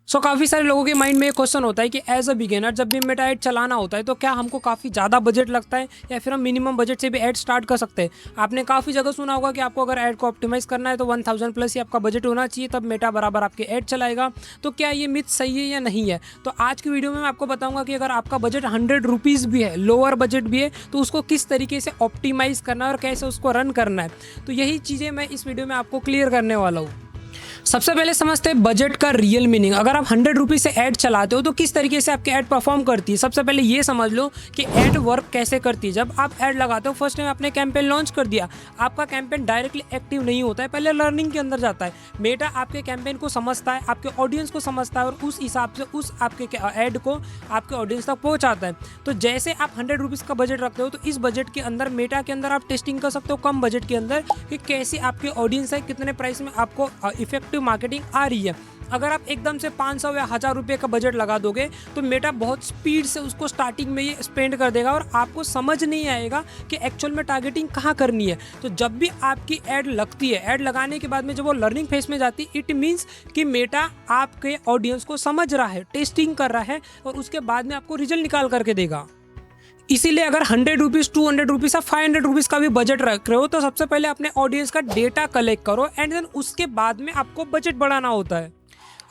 काफ़ी सारे लोगों के माइंड में ये क्वेश्चन होता है कि एज अ बिगिनर जब भी मेटा ऐड चलाना होता है तो क्या हमको काफ़ी ज़्यादा बजट लगता है या फिर हम मिनिमम बजट से भी ऐड स्टार्ट कर सकते हैं। आपने काफ़ी जगह सुना होगा कि आपको अगर ऐड को ऑप्टिमाइज करना है तो 1000 प्लस ही आपका बजट होना चाहिए, तब मेटा बराबर आपके ऐड चलाएगा। तो क्या ये मिथ सही है या नहीं है? तो आज की वीडियो में मैं आपको बताऊँगा कि अगर आपका बजट 100 रुपीज़ भी है, लोअर बजट भी है, तो उसको किस तरीके से ऑप्टिमाइज़ करना है और कैसे उसको रन करना है। तो यही चीज़ें मैं इस वीडियो में आपको क्लियर करने वाला हूँ। सबसे पहले समझते हैं बजट का रियल मीनिंग। अगर आप 100 रुपीज़ से ऐड चलाते हो तो किस तरीके से आपकी ऐड परफॉर्म करती है। सबसे पहले ये समझ लो कि ऐड वर्क कैसे करती है। जब आप ऐड लगाते हो, फर्स्ट टाइम आपने कैंपेन लॉन्च कर दिया, आपका कैंपेन डायरेक्टली एक्टिव नहीं होता है, पहले लर्निंग के अंदर जाता है। मेटा आपके कैंपेन को समझता है, आपके ऑडियंस को समझता है और उस हिसाब से उस आपके ऐड को आपके ऑडियंस तक पहुँचाता है। तो जैसे आप 100 रुपीज़ का बजट रखते हो तो इस बजट के अंदर मेटा के अंदर आप टेस्टिंग कर सकते हो कम बजट के अंदर कि कैसी आपकी ऑडियंस है, कितने प्राइस में आपको इफेक्टिव मार्केटिंग आ रही है। अगर आप एकदम से 500 या 1000 रुपये का बजट लगा दोगे तो मेटा बहुत स्पीड से उसको स्टार्टिंग में ये स्पेंड कर देगा और आपको समझ नहीं आएगा कि एक्चुअल में टारगेटिंग कहाँ करनी है। तो जब भी आपकी ऐड लगती है, ऐड लगाने के बाद में जब वो लर्निंग फेज में जाती है, इट मीन्स कि मेटा आपके ऑडियंस को समझ रहा है, टेस्टिंग कर रहा है और उसके बाद में आपको रिजल्ट निकाल करके देगा। इसीलिए अगर 100 रुपीज़, 200 रुपीज़ या 500 रुपीज़ का भी बजट रख रहे हो तो सबसे पहले अपने ऑडियंस का डेटा कलेक्ट करो एंड देन उसके बाद में आपको बजट बढ़ाना होता है।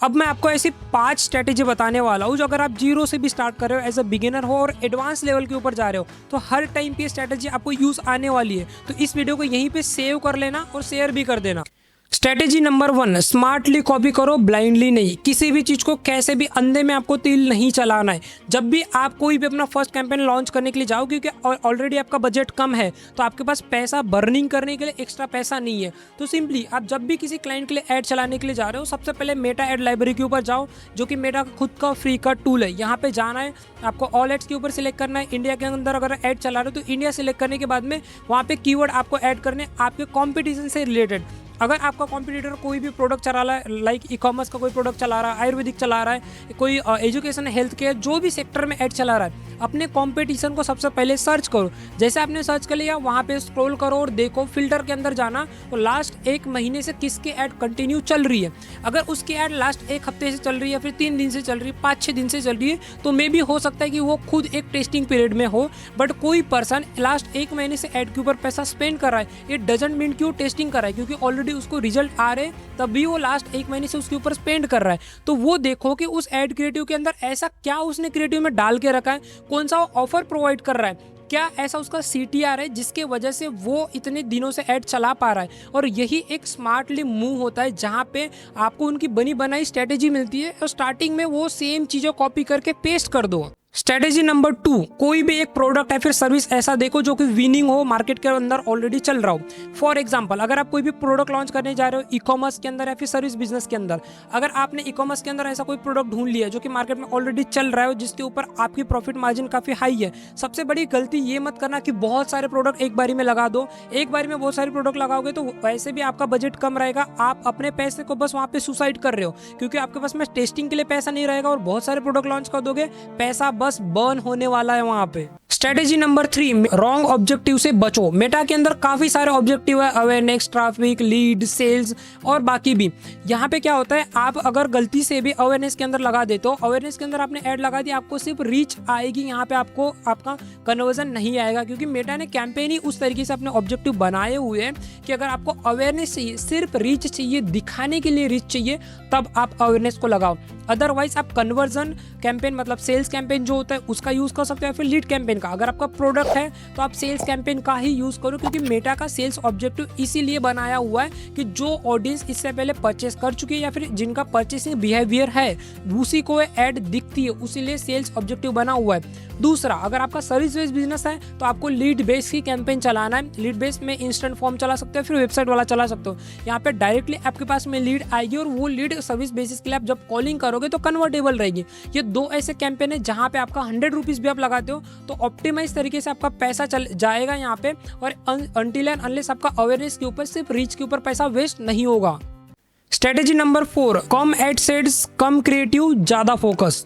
अब मैं आपको ऐसी 5 स्ट्रैटेजी बताने वाला हूँ जो अगर आप जीरो से भी स्टार्ट कर रहे हो, एज अ बिगिनर हो और एडवांस लेवल के ऊपर जा रहे हो, तो हर टाइम पे स्ट्रैटेजी आपको यूज़ आने वाली है। तो इस वीडियो को यहीं पे सेव कर लेना और शेयर भी कर देना। स्ट्रैटेजी नंबर 1, स्मार्टली कॉपी करो, ब्लाइंडली नहीं। किसी भी चीज़ को कैसे भी अंधे में आपको तिल नहीं चलाना है। जब भी आप कोई भी अपना फर्स्ट कैंपेन लॉन्च करने के लिए जाओ, क्योंकि ऑलरेडी आपका बजट कम है तो आपके पास पैसा बर्निंग करने के लिए एक्स्ट्रा पैसा नहीं है, तो सिंपली आप जब भी किसी क्लाइंट के लिए ऐड चलाने के लिए जा रहे हो, सबसे पहले मेटा ऐड लाइब्रेरी के ऊपर जाओ, जो कि मेटा खुद का फ्री का टूल है। यहाँ पे जाना है, आपको ऑल एड्स के ऊपर सिलेक्ट करना है। इंडिया के अंदर अगर ऐड चला रहे हो तो इंडिया सिलेक्ट करने के बाद में वहाँ पे कीवर्ड आपको ऐड करने आपके कॉम्पिटिशन से रिलेटेड। अगर आपका कॉम्पिटिटर कोई भी प्रोडक्ट चला रहा है, लाइक ई कॉमर्स का कोई प्रोडक्ट चला रहा है, आयुर्वेदिक चला रहा है, कोई एजुकेशन हेल्थ केयर जो भी सेक्टर में ऐड चला रहा है, अपने कंपटीशन को सबसे पहले सर्च करो। जैसे आपने सर्च कर लिया, वहाँ पे स्क्रॉल करो और देखो, फिल्टर के अंदर जाना और लास्ट 1 महीने से किसकी ऐड कंटिन्यू चल रही है। अगर उसकी ऐड लास्ट 1 हफ्ते से चल रही है, फिर 3 दिन से चल रही है, 5-6 दिन से चल रही है, तो मे भी हो सकता है कि वो खुद एक टेस्टिंग पीरियड में हो। बट कोई पर्सन लास्ट 1 महीने से ऐड के ऊपर पैसा स्पेंड कर रहा है, इट डजंट मीन कि वो टेस्टिंग कर रहा है, क्योंकि ऑलरेडी उसको रिजल्ट आ रहे तब भी वो लास्ट 1 महीने से उसके ऊपर स्पेंड कर रहा है। तो वो देखो कि उस ऐड क्रिएटिव के अंदर ऐसा क्या उसने क्रिएटिव में डाल के रखा है, कौन सा ऑफर प्रोवाइड कर रहा है, क्या ऐसा उसका CTR है जिसके वजह से वो इतने दिनों से ऐड चला पा रहा है। और यही एक स्मार्टली मूव होता है जहाँ पे आपको उनकी बनी बनाई स्ट्रेटेजी मिलती है और स्टार्टिंग में वो सेम चीज़ें कॉपी करके पेस्ट कर दो। स्ट्रेटेजी नंबर 2, कोई भी एक प्रोडक्ट या फिर सर्विस ऐसा देखो जो कि विनिंग हो, मार्केट के अंदर ऑलरेडी चल रहा हो। फॉर एग्जांपल, अगर आप कोई भी प्रोडक्ट लॉन्च करने जा रहे हो ई कॉमर्स के अंदर या फिर सर्विस बिजनेस के अंदर, अगर आपने ई कॉमर्स के अंदर ऐसा कोई प्रोडक्ट ढूंढ लिया जो कि मार्केट में ऑलरेडी चल रहा है, जिसके ऊपर आपकी प्रॉफिट मार्जिन काफ़ी हाई है, सबसे बड़ी गलती ये मत करना कि बहुत सारे प्रोडक्ट एक बारी में लगा दो। एक बारी में बहुत सारे प्रोडक्ट लगाओगे तो वैसे भी आपका बजट कम रहेगा, आप अपने पैसे को बस वहाँ पे सुसाइड कर रहे हो, क्योंकि आपके पास में टेस्टिंग के लिए पैसा नहीं रहेगा और बहुत सारे प्रोडक्ट लॉन्च कर दोगे, पैसा बस बर्न होने वाला है वहां पे। स्ट्रेटेजी नंबर 3, रॉन्ग ऑब्जेक्टिव से बचो। मेटा के अंदर काफी सारे ऑब्जेक्टिव है, अवेयरनेस, ट्रैफिक, लीड, सेल्स और बाकी भी। यहाँ पे क्या होता है, आप अगर गलती से भी अवेयरनेस के अंदर लगा देते हो, अवेयरनेस के अंदर आपने ऐड लगा दी, आपको सिर्फ रीच आएगी, यहाँ पे आपको आपका कन्वर्जन नहीं आएगा, क्योंकि मेटा ने कैंपेन ही उस तरीके से अपने ऑब्जेक्टिव बनाए हुए हैं कि अगर आपको अवेयरनेस चाहिए, सिर्फ रीच चाहिए, दिखाने के लिए रीच चाहिए, तब आप अवेयरनेस को लगाओ। अदरवाइज आप कन्वर्जन कैंपेन मतलब सेल्स कैंपेन जो होता है उसका यूज़ कर सकते हो, या फिर लीड कैंपेन का। अगर आपका प्रोडक्ट है तो आप सेल्स कैंपेन का ही यूज़ करो, क्योंकि मेटा का सेल्स ऑब्जेक्टिव इसीलिए बनाया हुआ है कि जो ऑडियंस इससे पहले परचेस कर चुकी है या फिर जिनका परचेसिंग बिहेवियर है उसी को ऐड दिखती है, उसीलिए सेल्स ऑब्जेक्टिव बना हुआ है। दूसरा, अगर आपका सर्विस बेस्ड बिजनेस है तो आपको लीड बेस्ड ही कैंपेन चलाना है। लीड बेस्ड में इंस्टेंट फॉर्म चला सकते हो, फिर वेबसाइट वाला चला सकते हो। यहाँ पे डायरेक्टली आपके पास में लीड आएगी और वो लीड सर्विस बेसिस के लिए आप जब कॉलिंग करोगे तो कन्वर्टेबल रहेगी। ये 2 ऐसे कैंपेन है जहाँ पे आपका 100 रुपीज़ भी आप लगाते हो तो ऑप्टिमाइज तरीके से आपका पैसा चल जाएगा यहाँ पे, और अनटिल एंड अनलेस आपका अवेयरनेस के ऊपर, सिर्फ रीच के ऊपर पैसा वेस्ट नहीं होगा। स्ट्रेटेजी नंबर 4, कम एड सेट्स, कम क्रिएटिव, ज़्यादा फोकस।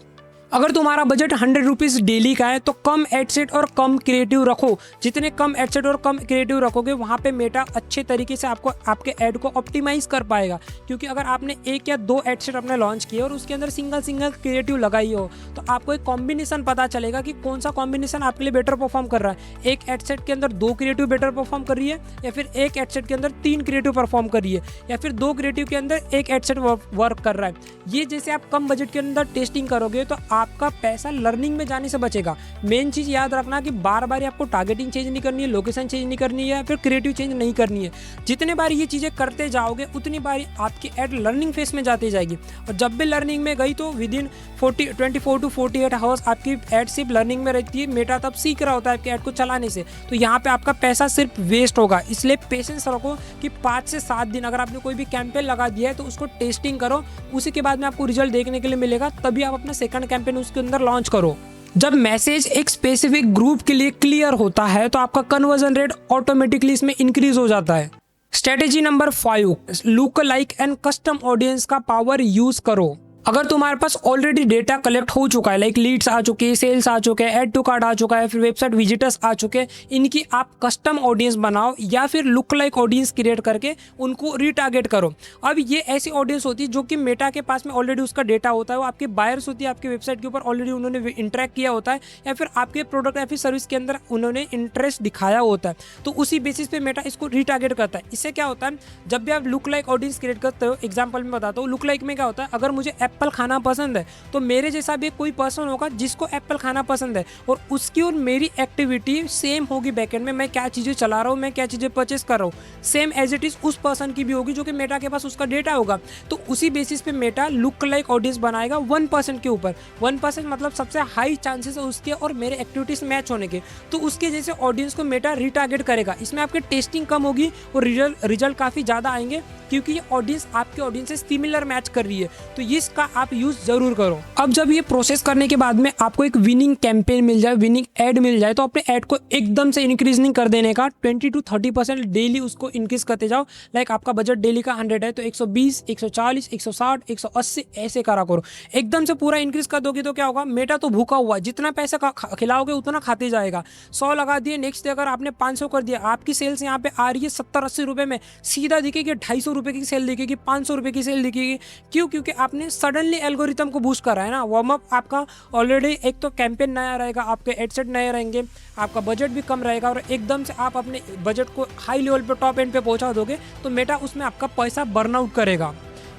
अगर तुम्हारा बजट 100 रुपीज़ डेली का है तो कम एडसेट और कम क्रिएटिव रखो। जितने कम एडसेट और कम क्रिएटिव रखोगे वहाँ पे मेटा अच्छे तरीके से आपको आपके ऐड को ऑप्टिमाइज कर पाएगा। क्योंकि अगर आपने 1 या 2 एडसेट अपने लॉन्च किए और उसके अंदर सिंगल क्रिएटिव लगाई हो तो आपको एक कॉम्बिनेशन पता चलेगा कि कौन सा कॉम्बिनेशन आपके लिए बेटर परफॉर्म कर रहा है। एक एडसेट के अंदर 2 क्रिएटिव बेटर परफॉर्म कर रही है, या फिर एक एडसेट के अंदर 3 क्रिएटिव परफॉर्म कर रही है, या फिर 2 क्रिएटिव के अंदर एक एडसेट वर्क कर रहा है। ये जैसे आप कम बजट के अंदर टेस्टिंग करोगे तो आपका पैसा लर्निंग में जाने से बचेगा। मेन चीज़ याद रखना कि बार बार आपको टारगेटिंग चेंज नहीं करनी है, लोकेशन चेंज नहीं करनी है, फिर क्रिएटिव चेंज नहीं करनी है। जितने बार ये चीज़ें करते जाओगे उतनी बार आपकी ऐड लर्निंग फेस में जाती जाएगी। और जब भी लर्निंग में गई तो विद इन 24 to 48 आवर्स आपकी ऐड सिर्फ लर्निंग में रहती है। मेटा तब सीख रहा होता है आपकी ऐड को चलाने से, तो यहाँ पे आपका पैसा सिर्फ वेस्ट होगा। इसलिए पेशेंस रखो कि 5 से 7 दिन अगर आपने कोई भी कैंपेन लगा दिया है तो उसको टेस्टिंग करो, उसी के बाद में आपको रिजल्ट देखने के लिए मिलेगा, तभी आप अपना सेकंड कैंपेन उसके अंदर लॉन्च करो। जब मैसेज एक स्पेसिफिक ग्रुप के लिए क्लियर होता है तो आपका कन्वर्जन रेट ऑटोमेटिकली इसमें इंक्रीज हो जाता है। Strategy number 5, look like and custom audience का पावर यूज करो। अगर तुम्हारे पास ऑलरेडी डेटा कलेक्ट हो चुका है, लाइक लीड्स आ चुके हैं, सेल्स आ चुके हैं, ऐड टू कार्ट आ चुका है, फिर वेबसाइट विजिटर्स आ चुके हैं, इनकी आप कस्टम ऑडियंस बनाओ या फिर लुक लाइक ऑडियंस क्रिएट करके उनको रीटारगेट करो। अब ये ऐसी ऑडियंस होती है जो कि मेटा के पास में ऑलरेडी उसका डेटा होता है, वो आपके बायर्स होती है, आपके वेबसाइट के ऊपर ऑलरेडी उन्होंने इंटरेक्ट किया होता है, या फिर आपके प्रोडक्ट या फिर सर्विस के अंदर उन्होंने इंटरेस्ट दिखाया होता है। तो उसी बेसिस पे मेटा इसको रीटारगेट करता है। इससे क्या होता है, जब भी आप लुक लाइक ऑडियंस क्रिएट करते हो, एग्जाम्पल में बताता हूँ, लुक लाइक में क्या होता है, अगर मुझे एप्पल खाना पसंद है तो मेरे जैसा भी कोई पर्सन होगा जिसको एप्पल खाना पसंद है, और उसकी और मेरी एक्टिविटी सेम होगी बैकएंड में। मैं क्या चीजें चला रहा हूँ, मैं क्या चीजें परचेस कर रहा हूँ, सेम एज इट इज उस पर्सन की भी होगी जो कि मेटा के पास उसका डेटा होगा। तो उसी बेसिस पे मेटा लुक लाइक ऑडियंस बनाएगा 1% के ऊपर। 1% मतलब सबसे हाई चांसेस है उसके और मेरे एक्टिविटीज मैच होने के, तो उसके जैसे ऑडियंस को मेटा रीटारगेट करेगा। इसमें आपकी टेस्टिंग कम होगी और रिजल्ट काफी ज्यादा आएंगे, क्योंकि ये ऑडियंस आपके ऑडियंस से सिमिलर मैच कर रही है। तो इसका आप यूज जरूर करो। अब जब ये प्रोसेस करने के बाद में आपको एक विनिंग कैंपेन मिल जाए, विनिंग ऐड मिल जाए, तो अपने ऐड को एकदम से इंक्रीज नहीं कर देने का, 20 to 30% डेली उसको इंक्रीज करते जाओ। लाइक आपका बजट डेली का 100 है तो 120, 140, 160, 180 ऐसे करा करो। एकदम से पूरा इंक्रीज कर दोगे तो क्या होगा, मेटा तो भूखा हुआ है, जितना पैसा खिलाओगे उतना खाते जाएगा। 100 लगा दिए, नेक्स्ट डे अगर आपने 500 कर दिया, आपकी सेल्स यहाँ पे आ रही है 70-80 रुपए में, सीधा दिखेगी 250 रुपए की सेल दिखेगी, 500 रुपए की सेल दिखेगी। क्यों? क्योंकि आपने सडनली एल्गोरिथम को बूस्ट करा है ना। वार्म अप आपका ऑलरेडी, एक तो कैंपेन नया रहेगा, आपके एडसेट नए रहेंगे, आपका बजट भी कम रहेगा, और एकदम से आप अपने बजट को हाई लेवल पे, टॉप एंड पे पहुंचा दोगे तो मेटा उसमें आपका पैसा बर्नआउट करेगा।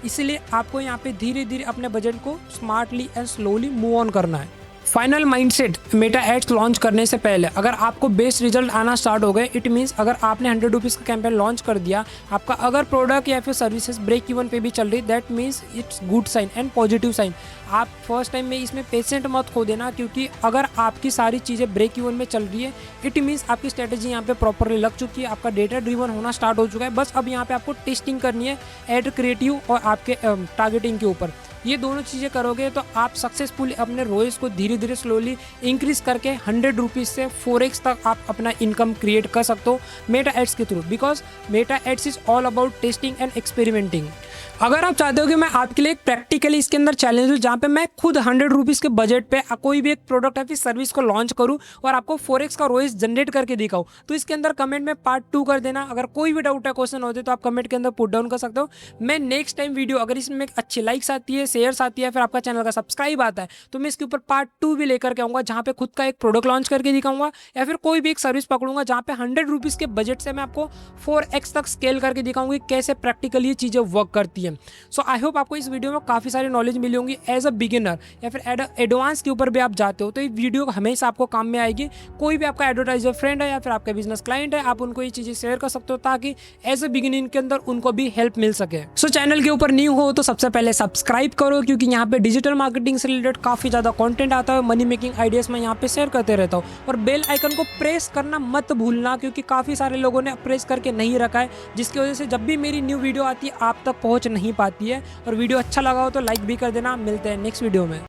इसलिए आपको यहाँ पे धीरे धीरे अपने बजट को smartly and slowly move on करना है। Final mindset, Meta ads launch करने से पहले अगर आपको बेस्ट रिजल्ट आना स्टार्ट हो गए, इट मीन्स अगर आपने 100 रुपीज़ का कैंपेन लॉन्च कर दिया, आपका अगर प्रोडक्ट या फिर सर्विसेज ब्रेक इवन पे भी चल रही, that means it's good sign and positive sign. आप फर्स्ट टाइम में इसमें पेशेंट मत खो देना, क्योंकि अगर आपकी सारी चीज़ें ब्रेक इवन में चल रही है, इट मीन्स आपकी स्ट्रेटेजी यहाँ पे प्रॉपरली लग चुकी है, आपका डेटा ड्रिवन होना स्टार्ट हो चुका है। बस अब यहाँ पे आपको टेस्टिंग करनी है एड क्रिएटिव और आपके टारगेटिंग के ऊपर। ये दोनों चीज़ें करोगे तो आप सक्सेसफुली अपने रोइस को धीरे धीरे स्लोली इंक्रीज करके 100 रुपीज़ से 4x तक आप अपना इनकम क्रिएट कर सकते हो मेटा एड्स के through, because Meta ads is all about testing and experimenting. अगर आप चाहते हो कि मैं आपके लिए एक प्रैक्टिकली इसके अंदर चैलेंज हूँ जहाँ पे मैं खुद 100 रुपीज़ के बजट पे कोई भी एक प्रोडक्ट या फिर सर्विस को लॉन्च करूँ और आपको 4x का रोइस जनरेट करके दिखाऊँ, तो इसके अंदर कमेंट में पार्ट 2 कर देना। अगर कोई भी डाउट है, क्वेश्चन होते तो आप कमेंट के अंदर पुट डाउन कर सकते हो। मैं नेक्स्ट टाइम वीडियो, अगर इसमें अच्छी लाइक्स आती है, शेयर्स आती है, फिर आपका चैनल का सब्सक्राइब आता है, तो मैं इसके ऊपर पार्ट 2 भी लेकर के आऊँगा, जहाँ पे खुद का एक प्रोडक्ट लॉन्च करके दिखाऊंगा, या फिर कोई भी एक सर्विस पकड़ूंगा जहाँ पे 100 रुपीज़ के बजट से मैं आपको 4x तक स्केल करके दिखाऊंगी कैसे प्रैक्टिकली ये चीज़ें वर्क करती है। सो आई होप आपको इस वीडियो में काफ़ी सारी नॉलेज मिली होंगी। एज अ बिगिनर या फिर एडवांस के ऊपर भी आप जाते हो तो ये वीडियो हमेशा आपको काम में आएगी। कोई भी आपका एडवर्टाइजर फ्रेंड है या फिर आपका बिजनेस क्लाइंट है, आप उनको ये चीज़ें शेयर कर सकते हो ताकि एज अ बिगिनिंग के अंदर उनको भी हेल्प मिल सके। सो चैनल के ऊपर न्यू हो तो सबसे पहले सब्सक्राइब करो, क्योंकि यहाँ पे डिजिटल मार्केटिंग से रिलेटेड काफ़ी ज़्यादा कंटेंट आता है, मनी मेकिंग आइडियाज़ मैं यहाँ पे शेयर करते रहता हूँ। और बेल आइकन को प्रेस करना मत भूलना, क्योंकि काफ़ी सारे लोगों ने प्रेस करके नहीं रखा है, जिसकी वजह से जब भी मेरी न्यू वीडियो आती है आप तक पहुँच नहीं पाती है। और वीडियो अच्छा लगा हो तो लाइक भी कर देना। मिलते हैं नेक्स्ट वीडियो में।